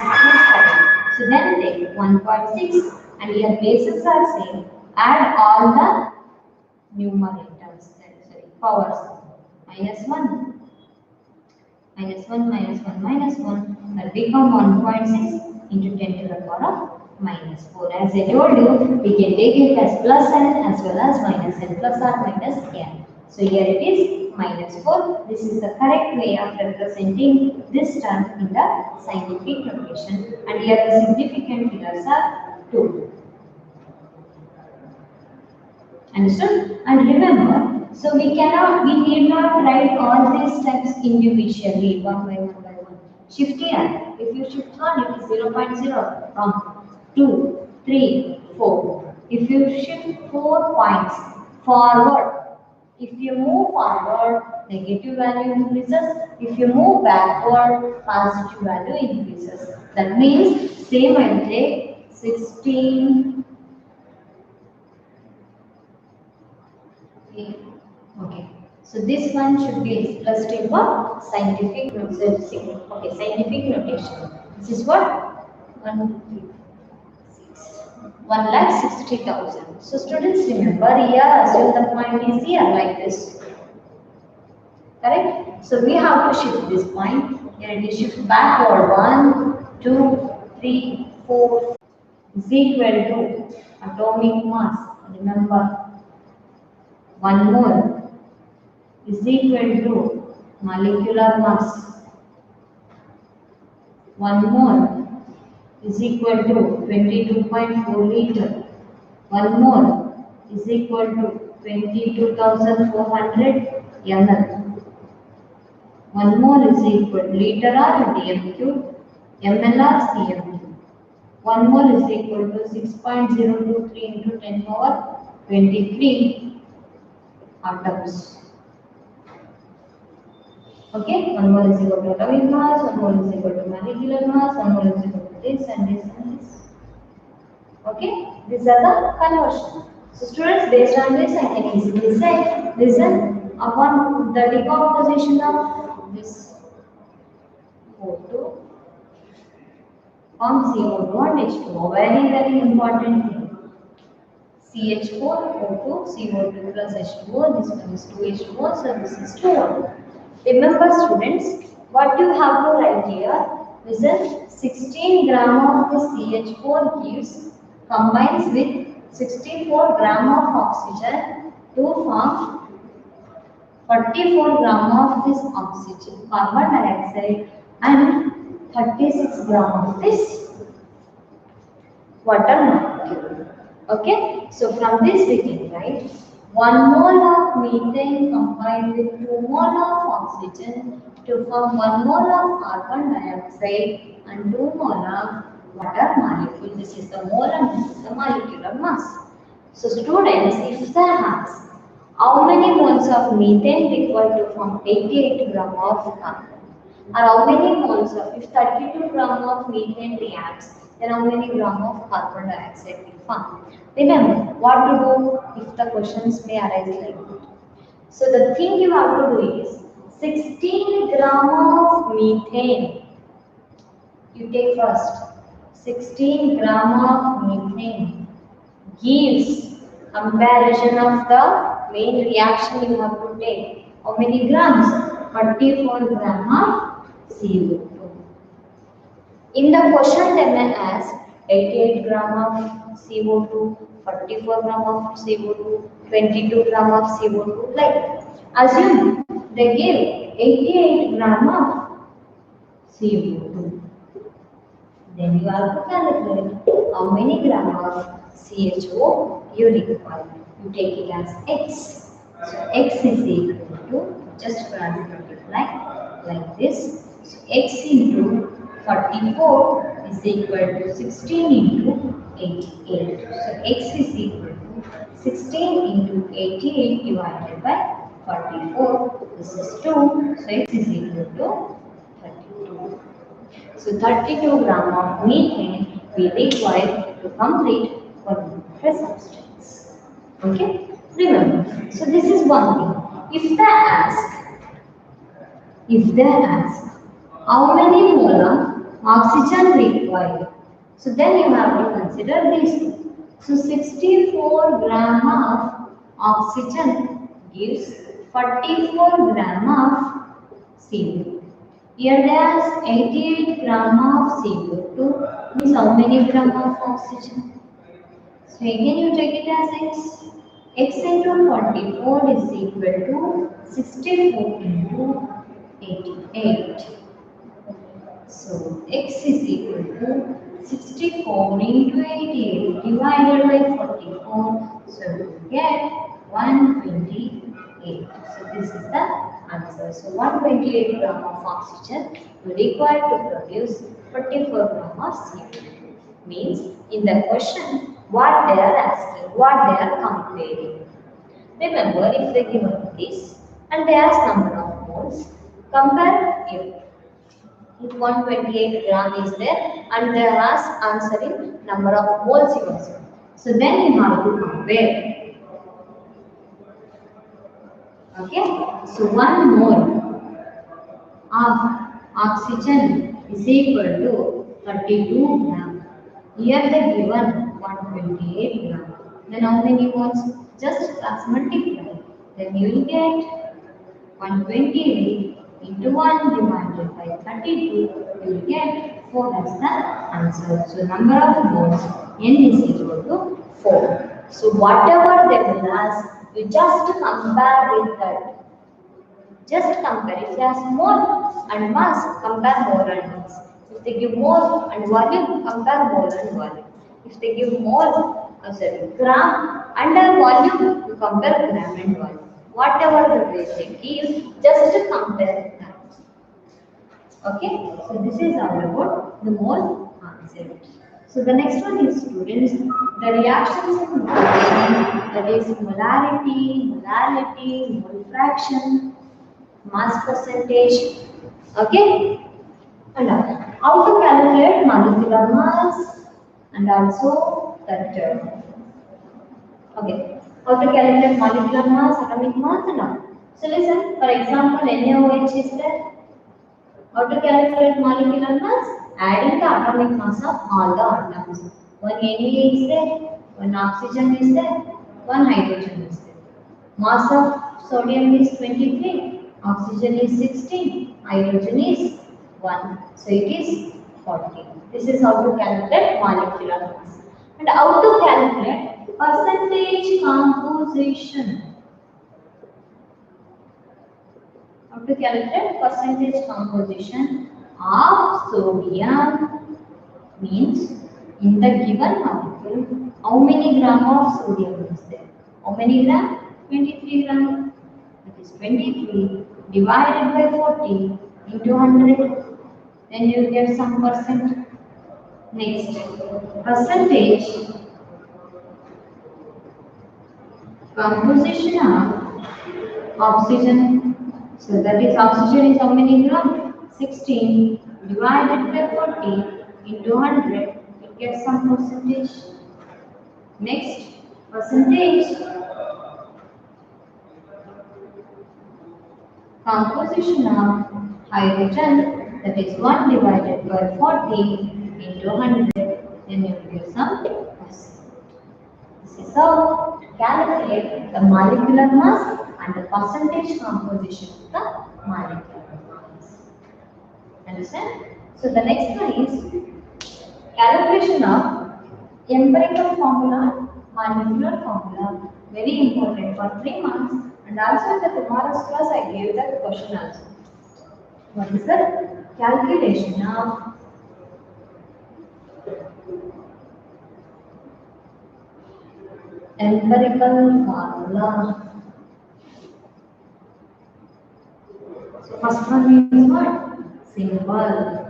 correct. So then take 1.6 and your bases are same. Add all the numerators, sorry, powers. Minus 1, minus 1, minus 1, minus 1. That become 1.6 into 10 to the power of minus 4. As I told you, we can take it as plus n as well as minus n, plus or minus n. So here it is minus 4. This is the correct way of representing this term in the scientific notation. And here the significant figures are 2. Understood? And remember, so we need not write all these steps individually, one by one. Shift here. If you shift 1, it is 0.0. Wrong. 2, 3, 4. If you shift 4 points forward, if you move forward, negative value increases. If you move backward, positive value increases. That means, same I will take 16. Okay, so this one should be expressed in what? Scientific notation. Okay, scientific notation. This is what? 1,60,000. So students, remember here, assume the point is here like this. Correct? So we have to shift this point. Here it is shift backward. 1, 2, 3, 4 is equal to atomic mass. Remember, 1 mole is equal to molecular mass. 1 mole is equal to 22.4 liter. 1 mole is equal to 22,400 ml. 1 mole is equal to liter or dm cube, ml or cm cube. 1 mole is equal to 6.023 into 10 power 23 atoms. Okay, 1 mole is equal to atomic mass, 1 mole is equal to molecular mass, 1 mole is equal to this and this and this. Okay, these are the conversion. So students, based on this, I can easily say, listen, upon the decomposition of this O2 form CO2 and H2O, very important thing. CH4, O2, CO2 plus H2O, this one is 2H2O, so this is 2O. Remember students, what you have to write here, listen, 16 gram of the CH4 gives, combines with 64 gram of oxygen to form 44 gram of this oxygen, carbon dioxide and 36 gram of this water molecule. Okay, so from this we can write 1 mole of methane combined with 2 mole of oxygen to form 1 mole of carbon dioxide and 2 mole of water molecule. This is the mole and this is the molecular mass. So students, if they ask how many moles of methane required to form 88 gram of carbon, or how many moles of, if 32 gram of methane reacts, then how many gram of carbon dioxide will form? Remember what to do if the questions may arise like that. So the thing you have to do is 16 gram of methane. You take first 16 gram of methane gives comparison of the main reaction you have to take. How many grams? 44 gram of CO2. In the question they may ask 88 gram of CO2, 44 gram of CO2, 22 gram of CO2, like that. Assume they give 88 gram of CO2. Then you have to calculate how many gram of CHO you require. You take it as X. So X is equal to, just cross multiply like this. So X into 44 is equal to 16 into 88. So X is equal to 16 into 88 divided by 44. This is 2. So X is equal to 32. So 32 gram of methane we require to complete 1 molecular substance. Okay? Remember. So this is one thing. If they ask, if they ask, how many molar oxygen required? So then you have to consider these two. So 64 gram of oxygen gives 44 gram of CO2. Here they ask 88 gram of CO2 means how many gram of oxygen? So again you take it as x. X into 44 is equal to 64 into 88. So x is equal to 64 into 88 divided by 44. So you get 128. So this is the answer. So 128 gram of oxygen we require to produce 44 gram of CO2. Means in the question what they are asking, what they are comparing. Remember, if they give us this and they ask number of moles, compare if 128 gram is there and they ask answering number of moles you also. So then you have to compare. Okay, so 1 mole of oxygen is equal to 32 gram. Here they given 128 gram. Then how many moles? Just class multiply. Then you will get 128 into 1 divided by 32. You will get 4 as the answer. So number of moles n is equal to 4. So whatever they will ask, you just compare with that. Just compare. If they ask mole and mass, compare mole and mass. If they give mole and volume, compare mole and volume. If they give gram and volume, you compare gram and volume. Whatever the way they give, just compare that. Okay, so this is all about the mole concept. So the next one is students, the reactions in mole, that is molarity, molality, mole fraction, mass percentage. Okay, and how to calculate molecular mass and also that okay, how to calculate molecular mass, atomic mass and all. So listen, for example, NaOH is there. How to calculate molecular mass? Adding the atomic mass of all the atoms. One Na is there, one oxygen is there, one hydrogen is there. Mass of sodium is 23, oxygen is 16, hydrogen is 1. So it is 40. This is how to calculate molecular mass. And how to calculate percentage composition. How to calculate percentage composition of sodium means in the given molecule how many gram of sodium is there? How many gram? 23 gram. That is 23 divided by 40 into 100. Then you get some percent. Next, percentage composition of oxygen. So that is oxygen is how many gram? 16 divided by 40 into 100. You get some percentage. Next, percentage composition of hydrogen, that is 1 divided by 40 into 100. Then you will get some percent. This is how to calculate the molecular mass and the percentage composition of the molecular mass. Understand? So the next one is calculation of empirical formula, molecular formula. Very important for 3 marks. And also in the tomorrow's class I gave that question also. What is the calculation of empirical formula? So first one is what? Simple.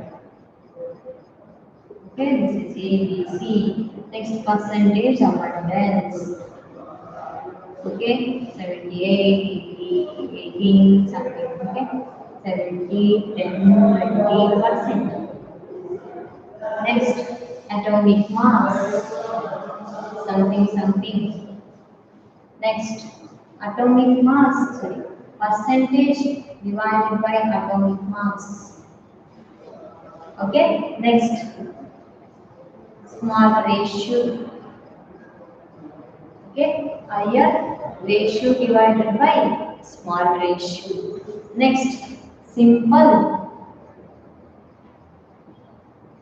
Okay, this is A, B, C. Next, percentage abundance. Okay, 78, 80, 18, something. Okay, 70, 10, 20%. Next, atomic mass. Something, something. Next, atomic mass. Sorry, percentage divided by atomic mass. Okay, next, small ratio. Okay, higher ratio divided by small ratio. Next, simple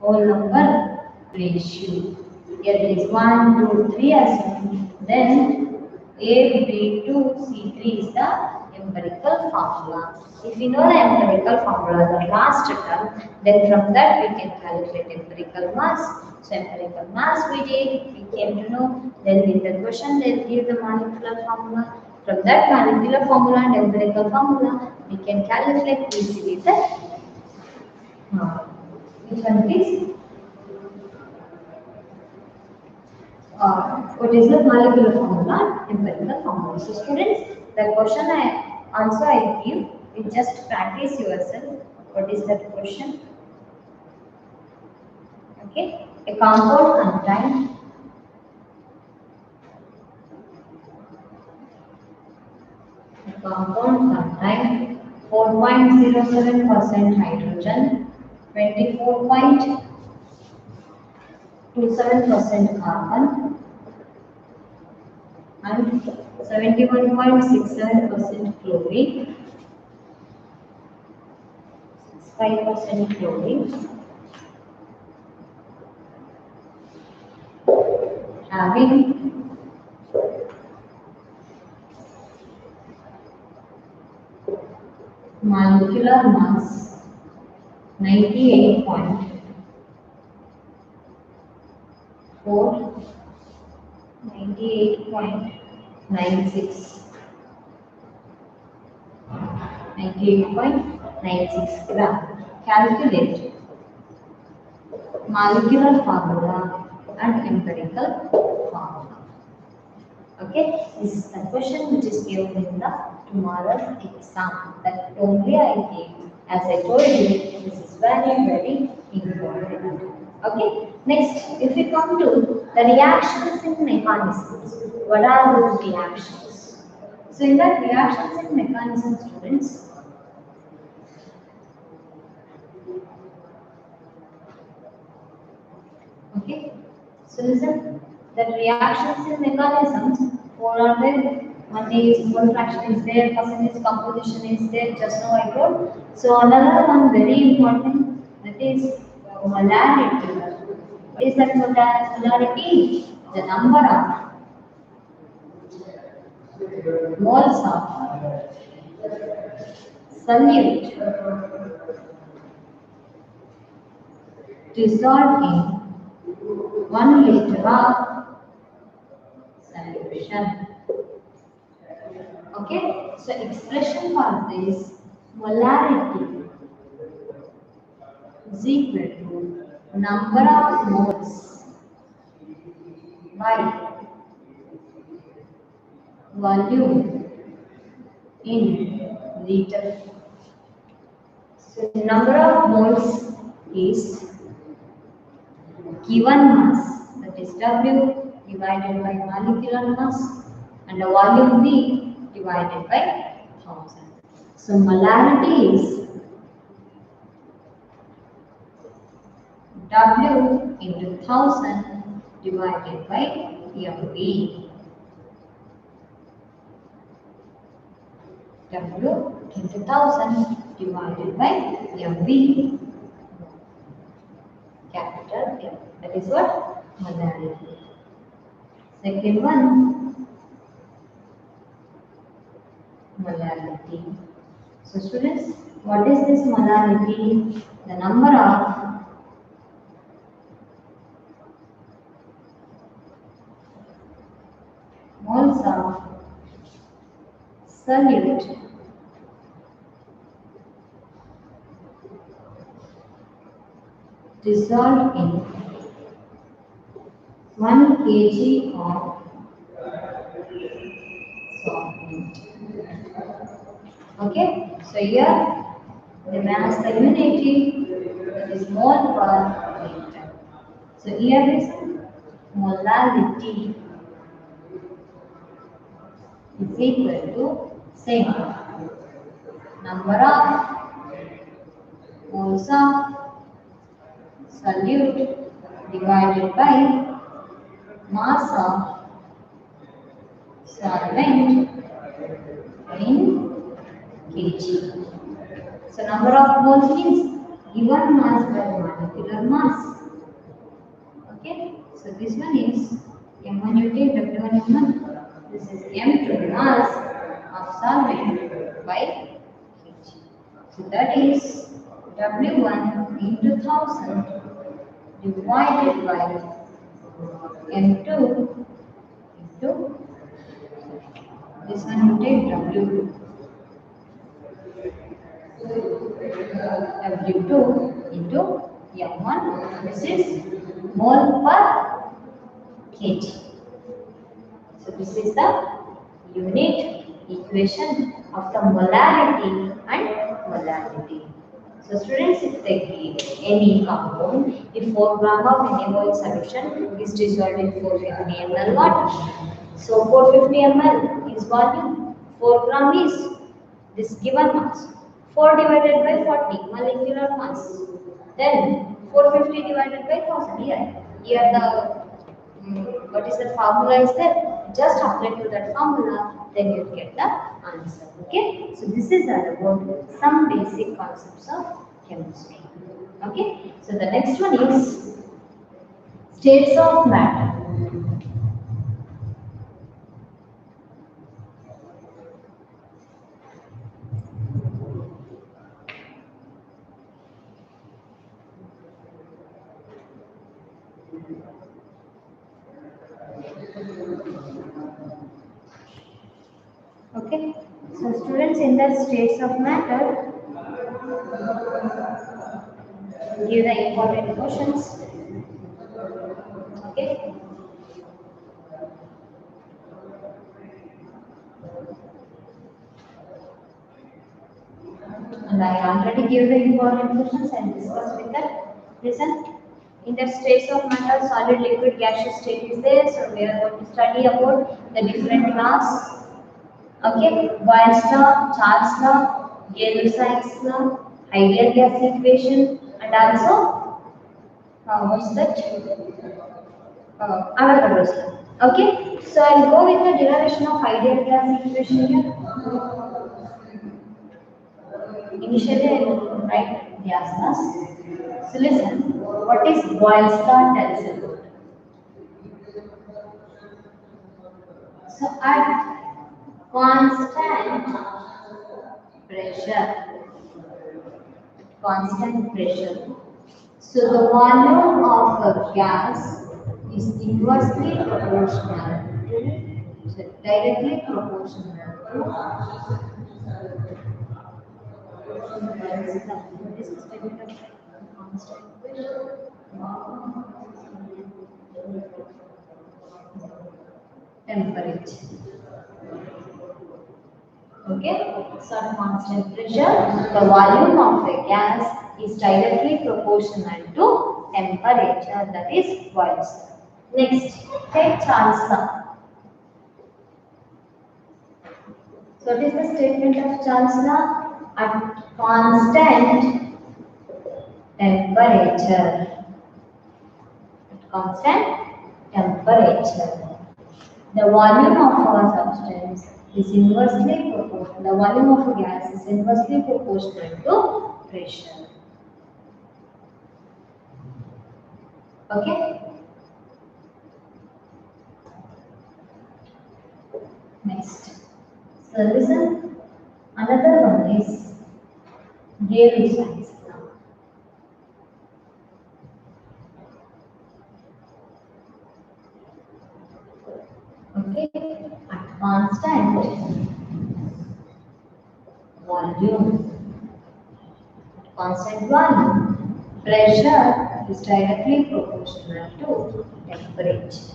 whole number ratio. Here it is 1, 2, 3 assumed. Then A, B, 2, C, 3 is the empirical formula. If we know the empirical formula, the last term, then from that we can calculate empirical mass. So empirical mass we did, we came to know. Then in the question they give the molecular formula. From that molecular formula and empirical formula, we can calculate easily the which one please? What is the molecular formula, empirical formula. So students, the question I give, you just practice yourself. What is that question? Okay, a compound contains 4.07% hydrogen, 24.27% carbon, and 71.67% chlorine, 5% chlorine, having molecular mass 98.4, 98.96, 98.96 gram. Calculate molecular formula and empirical formula. Okay, this is the question which is given in the tomorrow's exam. That only I gave. As I told you, this is very, very important. Okay, next, if we come to the reactions in mechanisms, what are those reactions? So, in that reactions in mechanism, students, okay, so listen, the reactions in mechanisms, four are there. One is mole fraction is there, percentage composition is there, just now I told. So another one very important, that is molarity. What is that molarity? The number of moles of solute dissolved in 1 liter of solution. Okay, so expression for this molarity is equal to number of moles by volume in liter. So number of moles is given mass, that is W divided by molecular mass, and the volume V divided by 1000. So molarity is W into 1000 divided by MV. W into 1000 divided by MV, capital M. That is what? Molarity. Second one, molarity. So students, what is this molarity? The number of moles of solute dissolved in 1 kg of solvent. Okay, so here the mass, the unity, that is mole per liter. So here is molarity is equal to same number of moles of solute divided by mass of solvent in kg. So number of moles means given mass by molecular mass. Okay, so this one is M1 you take W1 M1. This is M2 mass of solvent by kg. So that is W1 into 1000 divided by M2 into this one you take W2. W2 into M1, this is mole per kg. So this is the unit equation of the molarity and molarity. So students, if they give any compound, if 4 gram of NaOH solution is dissolved in 450 ml water. So 450 ml is volume, 4 gram is this given mass. 4 divided by 40 molecular mass. Then 450 divided by 1000 here. Here the what is the formula is there? Just apply to that formula, then you get the answer. Okay. So this is all about some basic concepts of chemistry. Okay. So the next one is states of matter. Okay, so students, in the states of matter, give the important questions. Okay. And I already gave the important questions and discussed with that. Listen. In the states of matter, solid, liquid, gaseous state is there. So we are going to study about the different laws. Okay, Boyle's law, Charles' law, Gay-Lussac's law, ideal gas equation, and also what's that? Avogadro's law. Okay, so I'll go with the derivation of ideal gas equation here. Initially, I will write gas laws. So listen, what is Boyle's law tells about? So at constant pressure. So the volume of a gas is inversely proportional to, so directly proportional to constant pressure. Temperature. Okay, so at constant pressure, the volume of a gas is directly proportional to temperature, that is Boyle's law. Next, take Charles' law. So what is the statement of Charles' law? At constant temperature. At constant temperature, the volume of a substance is inversely proportional. The volume of a gas is inversely proportional to pressure. Okay. Next. So listen. Another one is Gay-Lussac's law. Okay. At constant volume, pressure is directly proportional to temperature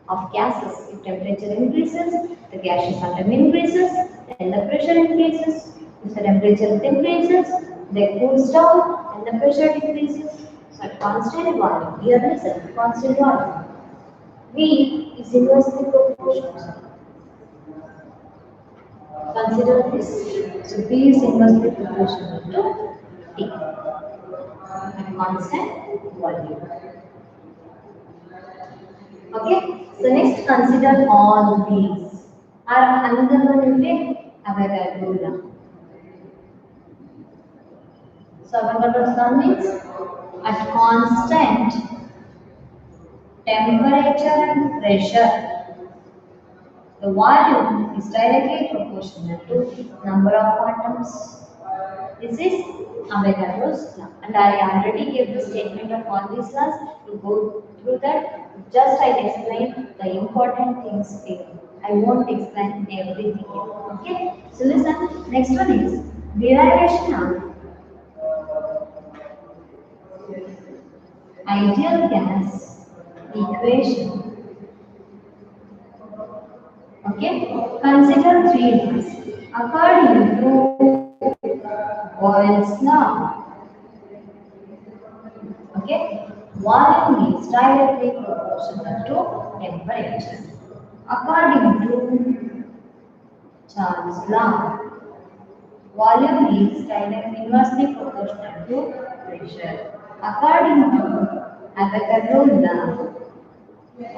of gases. If temperature increases, the gaseous atom increases, and the pressure increases. If the temperature decreases, they cools down and the pressure decreases. So at constant volume, here listen, constant volume, V is inversely proportional Consider this. So P is inversely proportional to T at constant volume. Okay. So next consider all these. Are another one you take Avogadro law. So Avogadro's law means at constant temperature and pressure, the volume is directly proportional to number of atoms. This is Avogadro's law, and I already gave the statement of all these laws. To go through that, just I explain the important things here. I won't explain everything here. Okay? So listen. Next one is derivation of ideal gas equation. Okay? Consider three laws. According to Boyle's law, okay, volume is directly proportional to temperature. According to Charles' law, volume is directly inversely proportional to pressure. According to Avogadro's law,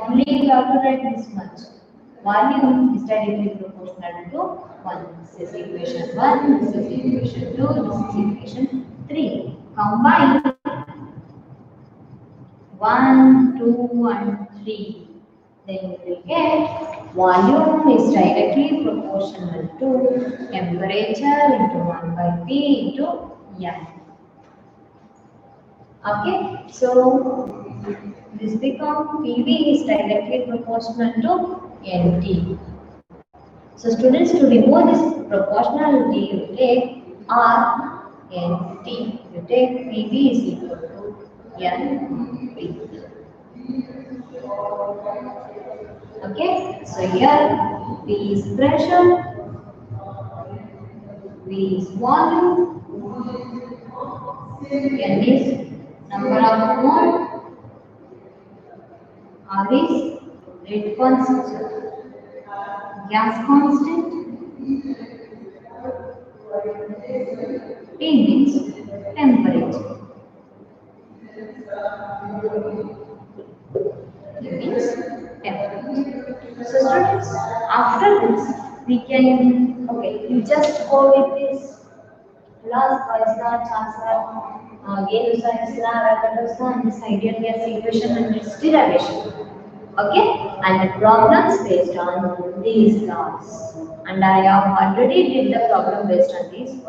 only you have to write this much. Volume is directly proportional to 1. This is equation 1, this is equation 2, this is equation 3. Combine 1, 2 and 3. Then you will get volume is directly proportional to temperature into 1 by P into M. Okay, so this becomes PV is directly proportional to NT. So students, to remove this proportionality, you take R NT. You take PV is equal to NP. Okay, so here P is pressure, V is volume, N is number of mole, R is rate constant, gas constant, T means temperature. T means temperature. So students, after this we can, okay, you just go with this last Weissler, Chancellor, Gale Weissler, Avogadro's and this ideal gas equation and its derivation. Okay, and the problems based on these laws. And I have already did the problem based on these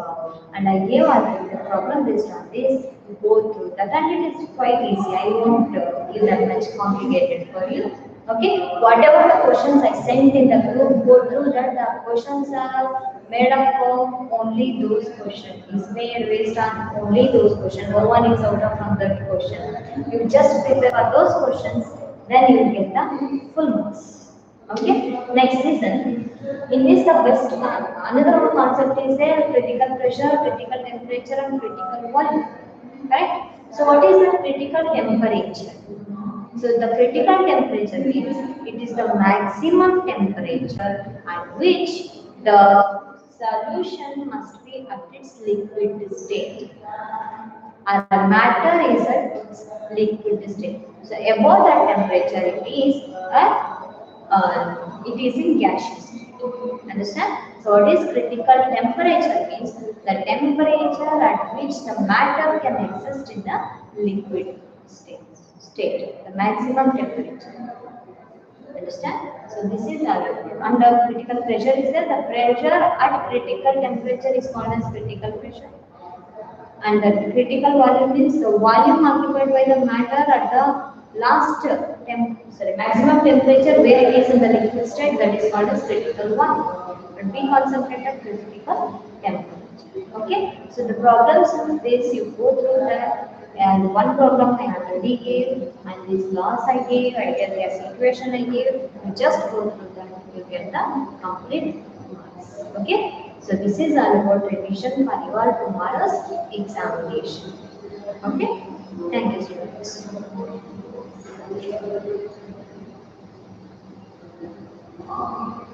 and I gave already the problem based on this. You go through that, and it is quite easy. I won't give that much complicated for you. Okay, whatever the questions I sent in the group, go through that. The questions are made up of only those questions. Is made based on only those questions. No one is out of from that question. You just prepare for those questions, then you will get the full marks. Okay. Next, listen. In this, the best one. Another one concept is there: critical pressure, critical temperature, and critical volume. Right? So, what is the critical temperature? So the critical temperature means it is the maximum temperature at which the solution must be at its liquid state. Our matter is at its liquid state. So above that temperature it is in gaseous state. Understand? So what is critical temperature means the temperature at which the matter can exist in the liquid state, the maximum temperature. Understand? So this is our under critical pressure is there. The pressure at critical temperature is called as critical pressure. And the critical volume means the volume occupied by the matter at the last maximum temperature where it is in the liquid state, that is called as critical volume. And we concentrate at critical temperature. Okay, so the problems of this you go through that, and one problem I already gave, and these laws I gave, I get gas equation I gave. You just go through that, you get the complete marks. Okay. So this is all about revision for your tomorrow's examination. Okay? Thank you, students.